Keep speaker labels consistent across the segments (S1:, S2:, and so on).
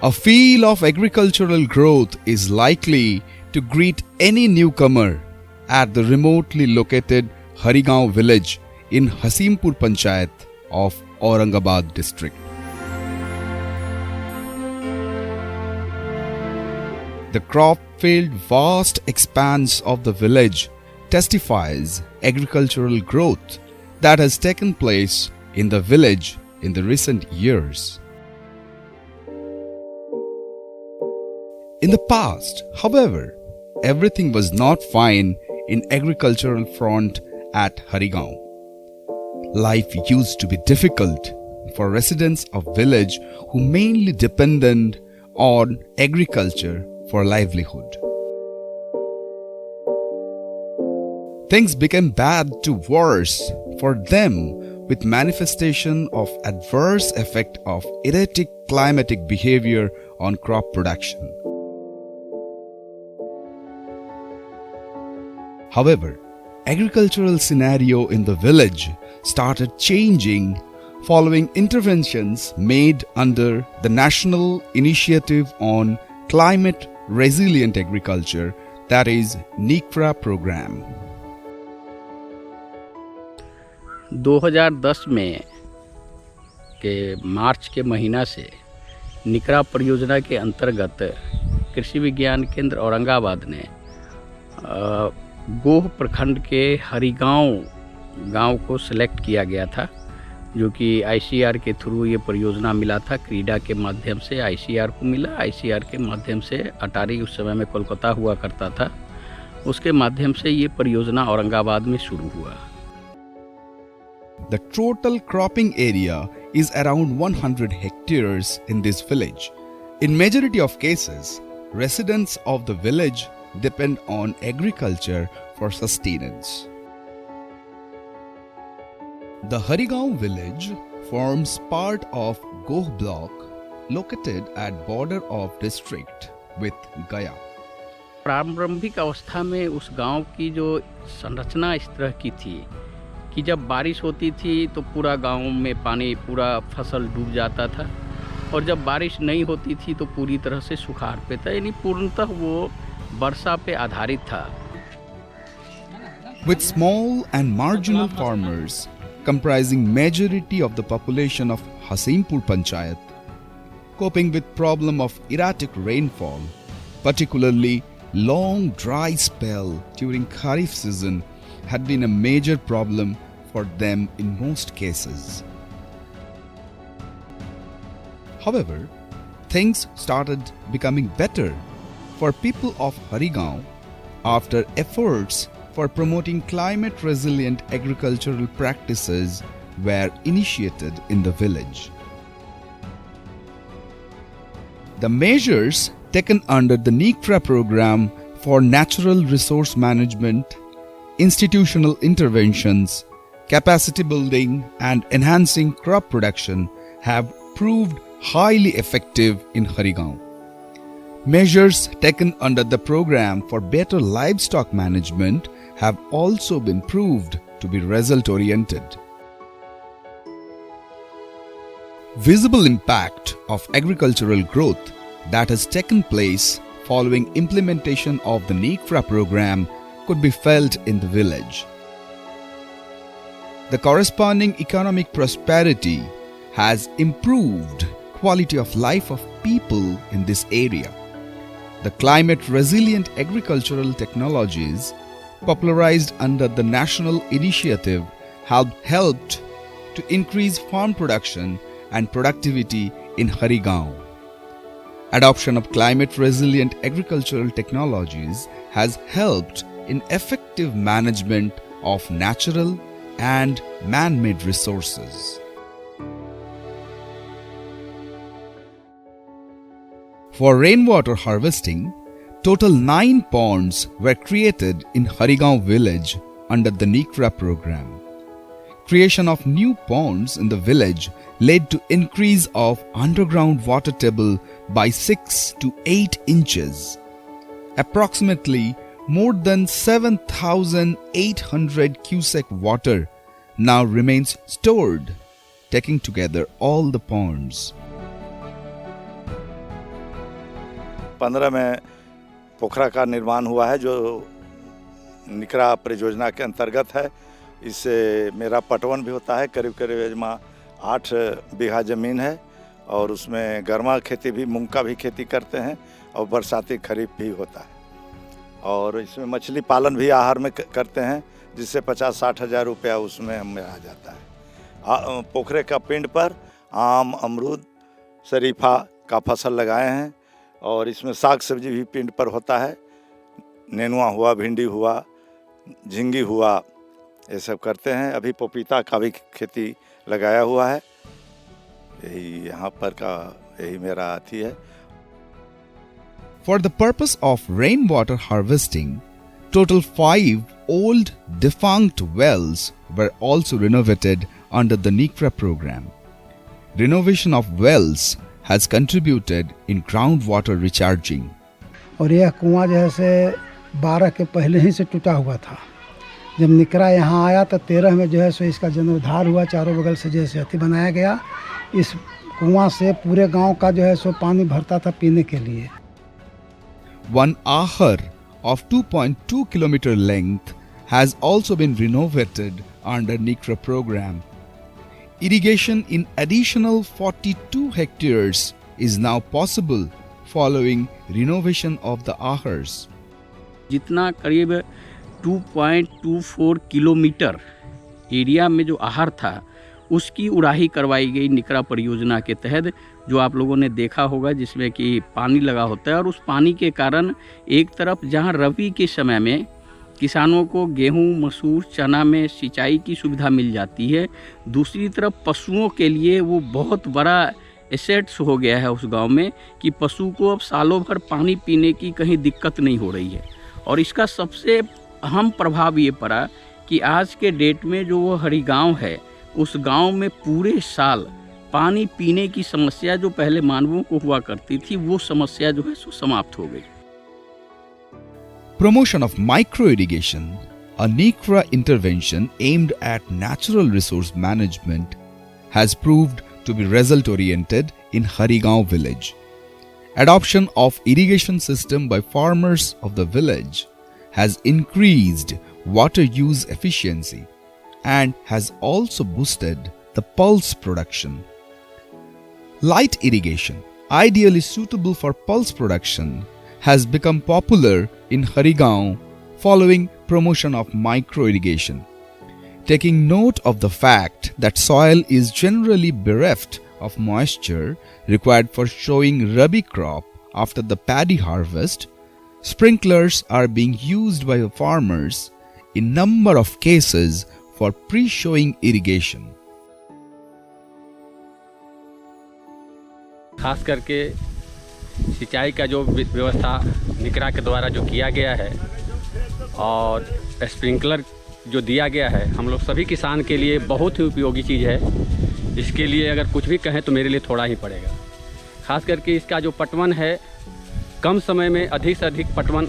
S1: A feel of agricultural growth is likely to greet any newcomer at the remotely located Harigaon village in Hasimpur Panchayat of Aurangabad district. The crop-filled vast expanse of the village testifies agricultural growth that has taken place in the village in the recent years. In the past, however, everything was not fine in agricultural front at Harigaon. Life used to be difficult for residents of village who mainly depended on agriculture for livelihood. Things became bad to worse for them with manifestation of adverse effect of erratic climatic behavior on crop production. However, agricultural scenario in the village started changing following interventions made under the National Initiative on Climate Resilient Agriculture, that is NICRA program.
S2: 2010 में के मार्च के महीना से निकरा परियोजना के अंतर्गत कृषि विज्ञान केंद्र औरंगाबाद ने गोह प्रखंड के हरिगांव गांव को सिलेक्ट किया गया था, जो कि आईसीआर के थ्रू ये परियोजना मिला था। क्रीडा के माध्यम से आईसीआर को मिला, आईसीआर के माध्यम से अटारी उस समय में कोलकाता हुआ करता था, उसके माध्यम से ये परियोजना औरंगाबाद में शुरू हुआ।
S1: The total cropping area is around 100 hectares in this village. In majority of cases, residents of the village depend on agriculture for sustenance. The Harigaon village forms part of Goh block located at border of district with Gaya.
S2: प्रारंभिक अवस्था में उस गांव की जो संरचना इस तरह की थी कि जब बारिश होती थी तो पूरा गांव में पानी, पूरा फसल डूब जाता था, और जब बारिश नहीं होती थी तो पूरी तरह से सुखाड़ पे था, यानी पूर्णतः वो वर्षा पे आधारित था।
S1: With small and marginal farmers comprising majority of the population of Hasimpur Panchayat, coping with problem of erratic rainfall, particularly long dry spell during Kharif season, had been a major problem for them in most cases. However, things started becoming better for people of Harigaon after efforts for promoting climate resilient agricultural practices were initiated in the village. The measures taken under the NICRA program for natural resource management, institutional interventions, capacity building and enhancing crop production have proved highly effective in Harigaon. Measures taken under the program for better livestock management have also been proved to be result-oriented. Visible impact of agricultural growth that has taken place following implementation of the NICRA program could be felt in the village. The corresponding economic prosperity has improved quality of life of people in this area. The climate resilient agricultural technologies popularized under the national initiative have helped to increase farm production and productivity in Harigaon. Adoption of climate resilient agricultural technologies has helped in effective management of natural and man-made resources. For rainwater harvesting, total 9 ponds were created in Harigaon village under the NICRA program. Creation of new ponds in the village led to increase of underground water table by 6 to 8 inches. Approximately more than 7,800 cubic water now remains stored, taking together all the ponds.
S3: 2015 में पोखरा का निर्माण हुआ है जो निकरा परियोजना के अंतर्गत है। इससे मेरा पटवन भी होता है। करीब करीब 8 बीघा ज़मीन है और उसमें गर्मा खेती भी, मूंग का भी खेती करते हैं और बरसाती खरीफ भी होता है। और इसमें मछली पालन भी आहार में करते हैं, जिससे 50-60 हज़ार रुपया उसमें हमें आ जाता है। पोखरे का पिंड पर आम, अमरूद, शरीफा का फसल लगाए हैं और इसमें साग सब्जी भी पिंड पर होता है। नेनुआ हुआ, भिंडी हुआ, झिंगी हुआ, ये सब करते हैं। अभी पपीता का भी खेती लगाया हुआ है। यही यहाँ पर का यही मेरा अथी है।
S1: For the purpose of rainwater harvesting, total 5 old defunct wells were also renovated under the NICRA program. Renovation of wells has contributed in groundwater recharging.
S4: और यह कुआं जो है से 12 के पहले ही से टूटा हुआ था। जब निकरा यहाँ आया तो 13 में जो है सो इसका जीर्णोद्धार हुआ। चारों बगल से जैसे अति बनाया गया। इस कुआं से पूरे गांव का जो है सो पानी भरता था पीने के लिए।
S1: One ahar of 2.2 kilometer length has also been renovated under NICRA program. Irrigation in additional 42 hectares is now possible following renovation of the ahars.
S2: जितना करीब 2.24 किलोमीटर एरिया में जो आहर था उसकी उड़ाही करवाई गई निकरा परियोजना के तहत, जो आप लोगों ने देखा होगा, जिसमें कि पानी लगा होता है। और उस पानी के कारण एक तरफ जहां रबी के समय में किसानों को गेहूं, मसूर, चना में सिंचाई की सुविधा मिल जाती है, दूसरी तरफ पशुओं के लिए वो बहुत बड़ा एसेट्स हो गया है उस गांव में कि पशु को अब सालों भर पानी पीने की कहीं दिक्कत नहीं हो रही है। और इसका सबसे अहम प्रभाव ये पड़ा कि आज के डेट में जो वो हरी गाँव है, उस गांव में पूरे साल पानी पीने की समस्या जो पहले मानवों को हुआ करती थी, वो समस्या जो है सो समाप्त हो गई।
S1: Promotion of micro irrigation, a NICRA intervention aimed at natural resource management, has proved to be result oriented in Harigaon village. Adoption of irrigation system by farmers of the village has increased water use efficiency and has also boosted the pulse production. Light irrigation, ideally suitable for pulse production, has become popular in Harigaon following promotion of micro irrigation. Taking note of the fact that soil is generally bereft of moisture required for showing rabi crop after the paddy harvest, sprinklers are being used by farmers in number of cases for pre-showing irrigation.
S5: खास करके सिंचाई का जो व्यवस्था निकरा के द्वारा जो किया गया है और स्प्रिंकलर जो दिया गया है, हम लोग सभी किसान के लिए बहुत ही उपयोगी चीज़ है। इसके लिए अगर कुछ भी कहें तो मेरे लिए थोड़ा ही पड़ेगा। खास करके इसका जो पटवन है, कम समय में अधिक से अधिक पटवन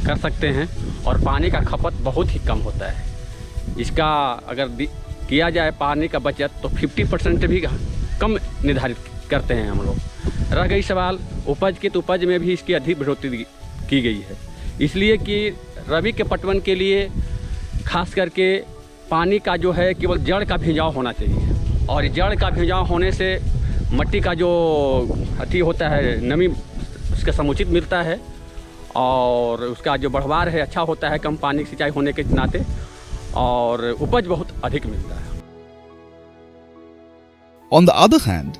S5: कर सकते हैं और पानी का खपत बहुत ही कम होता है। इसका अगर किया जाए पानी का बचत तो 50% भी कम निर्धारित करते हैं हम लोग। रह गई सवाल उपज की, तो उपज में भी इसकी अधिक बढ़ोतरी की गई है, इसलिए कि रबी के पटवन के लिए खास करके पानी का जो है केवल जड़ का भिजाव होना चाहिए। और जड़ का भिजाव होने से मिट्टी का जो अति होता है, नमी उसका समुचित मिलता है और उसका जो बढ़वार है अच्छा होता है, कम पानी की सिंचाई होने के नाते, और उपज बहुत अधिक मिलता है।
S1: On the other hand,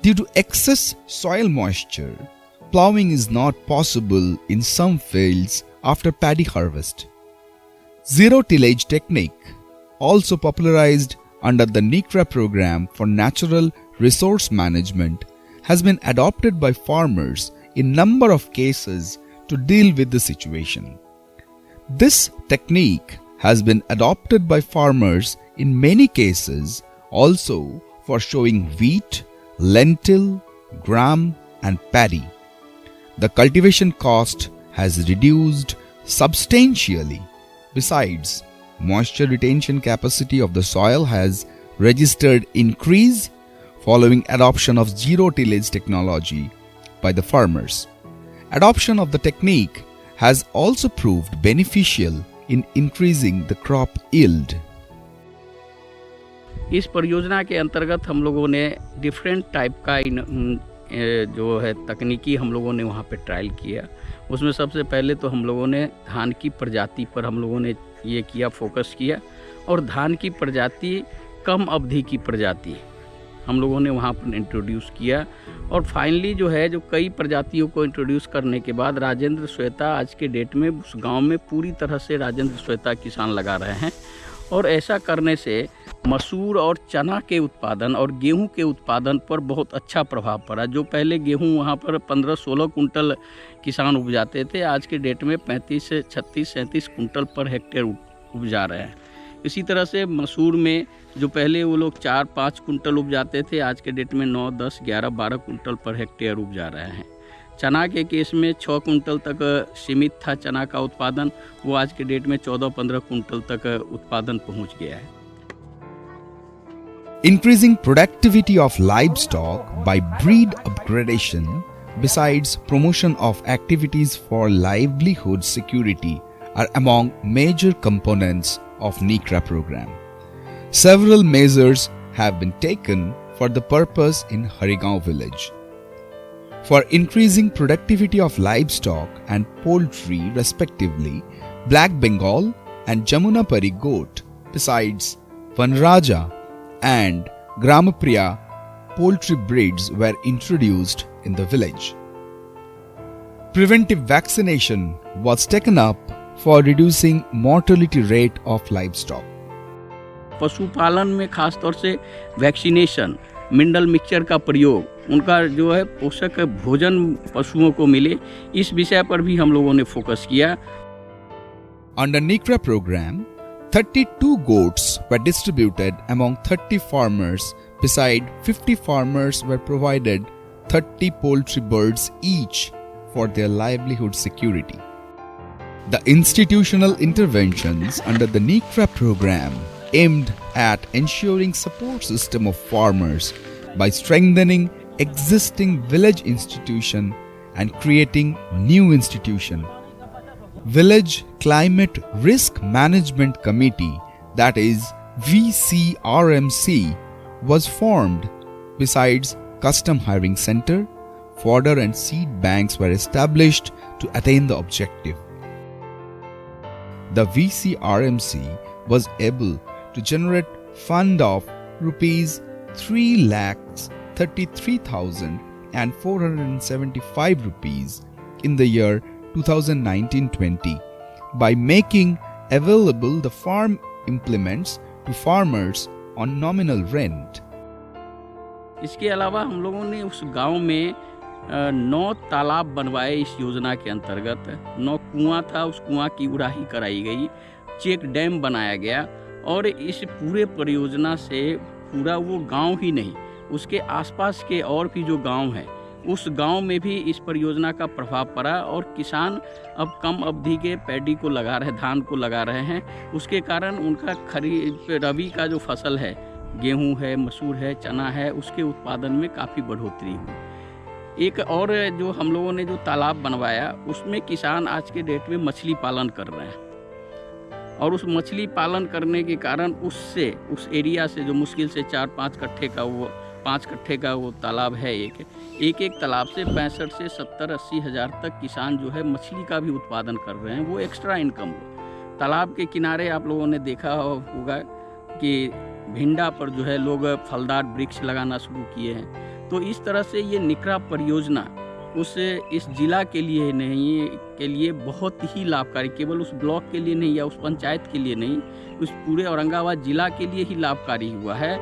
S1: due to excess soil moisture, plowing is not possible in some fields after paddy harvest. Zero tillage technique, also popularized under the NICRA program for natural resource management, has been adopted by farmers in number of cases to deal with the situation. This technique has been adopted by farmers in many cases also for showing wheat, lentil, gram and paddy. The cultivation cost has reduced substantially. Besides, moisture retention capacity of the soil has registered increase following adoption of zero tillage technology by the farmers. Adoption of the technique has also proved beneficial in increasing the crop yield.
S2: इस परियोजना के अंतर्गत हम लोगों ने different type का जो है तकनीकी हम लोगों ने वहाँ पे ट्रायल किया। उसमें सबसे पहले तो हम लोगों ने धान की प्रजाति पर हम लोगों ने ये किया, फोकस किया, और धान की प्रजाति कम अवधि की प्रजाति हम लोगों ने वहाँ पर इंट्रोड्यूस किया। और फाइनली जो है जो कई प्रजातियों को इंट्रोड्यूस करने के बाद राजेंद्र श्वेता आज के डेट में उस गांव में पूरी तरह से राजेंद्र श्वेता किसान लगा रहे हैं। और ऐसा करने से मसूर और चना के उत्पादन और गेहूं के उत्पादन पर बहुत अच्छा प्रभाव पड़ा। जो पहले गेहूं वहां पर 15-16 कुंटल किसान उपजाते थे, आज के डेट में 35 से 36-37 कुंटल पर हेक्टेयर उपजा रहे हैं। इसी तरह से मसूर में जो पहले वो लोग 4-5 कुंटल उपजाते थे, आज के डेट में 9, 10, 11, 12 कुंटल पर हेक्टेयर उपजा रहे हैं। चना के केस में 6 कुंटल तक सीमित था चना का उत्पादन, वो आज के डेट में 14-15 कुंटल तक उत्पादन पहुंच गया है।
S1: Increasing productivity of livestock by breed upgradation, besides promotion of activities for livelihood security, are among major components of NICRA program. Several measures have been taken for the purpose in Harigaon village. For increasing productivity of livestock and poultry respectively, Black Bengal and Jamunapari goat, besides Vanraja and Gramapriya poultry breeds were introduced in the village. Preventive vaccination was taken up for reducing mortality rate of livestock.
S2: पशुपालन में खास तौर से vaccination, mineral mixture का प्रयोग, उनका जो है पोषक भोजन पशुओं को मिले, इस विषय पर भी हम लोगों ने फोकस किया।
S1: Under NICRA program, 32 goats were distributed among 30 farmers. Beside 50 farmers were provided 30 poultry birds each for their livelihood security. The institutional interventions under the NICRA program aimed at ensuring support system of farmers by strengthening existing village institution and creating new institution. Village Climate Risk Management Committee, that is VCRMC, was formed. Besides, custom hiring center, fodder and seed banks were established to attain the objective. The VCRMC was able to generate fund of rupees 3,33,475 rupees in the year 2019-20 by making available the farm implements to farmers on nominal rent.
S2: इसके अलावा हम लोगों ने उस गांव में 9 तालाब बनवाए। इस योजना के अंतर्गत 9 कुआं था, उस कुआं की उड़ाही कराई गई, चेक डैम बनाया गया। और इस पूरे परियोजना से पूरा वो गांव ही नहीं, उसके आसपास के और भी जो गांव हैं, उस गांव में भी इस परियोजना का प्रभाव पड़ा। और किसान अब कम अवधि के पैडी को लगा रहे, धान को लगा रहे हैं। उसके कारण उनका खरीफ रबी का जो फसल है, गेहूं है, मसूर है, चना है, उसके उत्पादन में काफ़ी बढ़ोतरी हुई। एक और जो हम लोगों ने जो तालाब बनवाया, उसमें किसान आज के डेट में मछली पालन कर रहे हैं। और उस मछली पालन करने के कारण उससे, उस एरिया से जो मुश्किल से 4-5 कट्ठे का वो 5 कट्ठे का वो तालाब है, एक तालाब से 65 से 70-80 हज़ार तक किसान जो है मछली का भी उत्पादन कर रहे हैं। वो एक्स्ट्रा इनकम हो। तालाब के किनारे आप लोगों ने देखा होगा कि भिंडा पर जो है लोग फलदार वृक्ष लगाना शुरू किए हैं। तो इस तरह से ये निकरा परियोजना इस जिला के लिए नहीं, के लिए बहुत ही लाभकारी, केवल उस ब्लॉक के लिए नहीं या उस पंचायत के लिए नहीं, उस पूरे औरंगाबाद जिला के लिए ही लाभकारी हुआ है।